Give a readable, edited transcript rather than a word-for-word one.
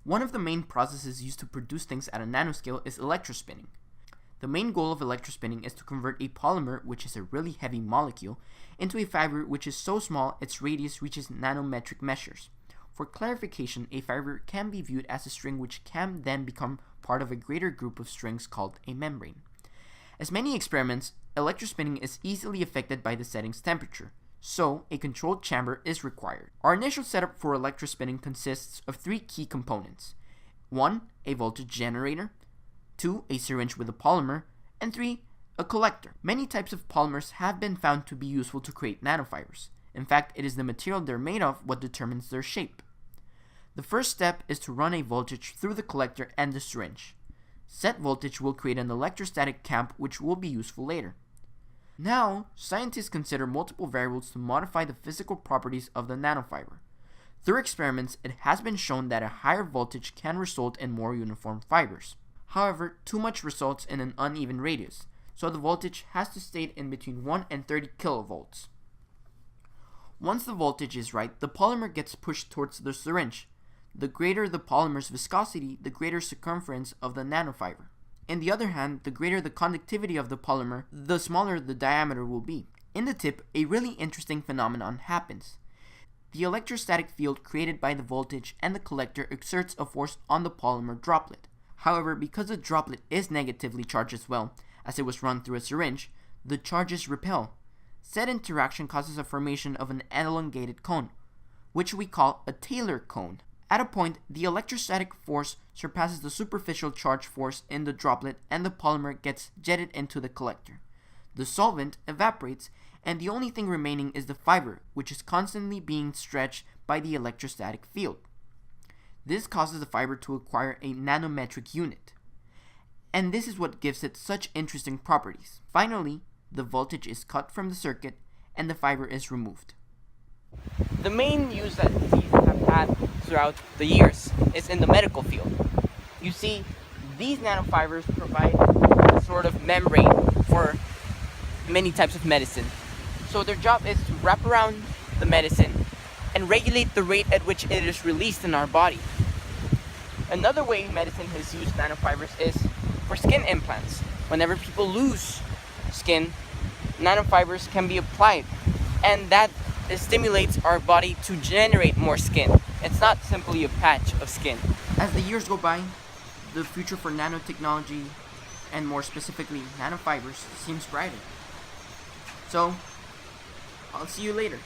One of the main processes used to produce things at a nanoscale is electrospinning. The main goal of electrospinning is to convert a polymer, which is a really heavy molecule, into a fiber which is so small its radius reaches nanometric measures. For clarification, a fiber can be viewed as a string which can then become part of a greater group of strings called a membrane. As many experiments, electrospinning is easily affected by the setting's temperature, so a controlled chamber is required. Our initial setup for electrospinning consists of three key components. 1. A voltage generator. 2. A syringe with a polymer. And 3. A collector. Many types of polymers have been found to be useful to create nanofibers. In fact, it is the material they're made of what determines their shape. The first step is to run a voltage through the collector and the syringe. Set voltage will create an electrostatic camp which will be useful later. Now, scientists consider multiple variables to modify the physical properties of the nanofiber. Through experiments, it has been shown that a higher voltage can result in more uniform fibers. However, too much results in an uneven radius, so the voltage has to stay in between 1 and 30 kilovolts. Once the voltage is right, the polymer gets pushed towards the syringe. The greater the polymer's viscosity, the greater circumference of the nanofiber. On the other hand, the greater the conductivity of the polymer, the smaller the diameter will be. In the tip, a really interesting phenomenon happens. The electrostatic field created by the voltage and the collector exerts a force on the polymer droplet. However, because the droplet is negatively charged as well, as it was run through a syringe, the charges repel. Said interaction causes a formation of an elongated cone, which we call a Taylor cone. At a point, the electrostatic force surpasses the superficial charge force in the droplet and the polymer gets jetted into the collector. The solvent evaporates, and the only thing remaining is the fiber, which is constantly being stretched by the electrostatic field. This causes the fiber to acquire a nanometric unit, and this is what gives it such interesting properties. Finally, the voltage is cut from the circuit and the fiber is removed. The main use that these have had throughout the years is in the medical field. You see, these nanofibers provide a sort of membrane for many types of medicine. So their job is to wrap around the medicine and regulate the rate at which it is released in our body. Another way medicine has used nanofibers is for skin implants. Whenever people lose skin, nanofibers can be applied, and that stimulates our body to generate more skin. It's not simply a patch of skin. As the years go by, the future for nanotechnology, and more specifically nanofibers, seems brighter. So, I'll see you later.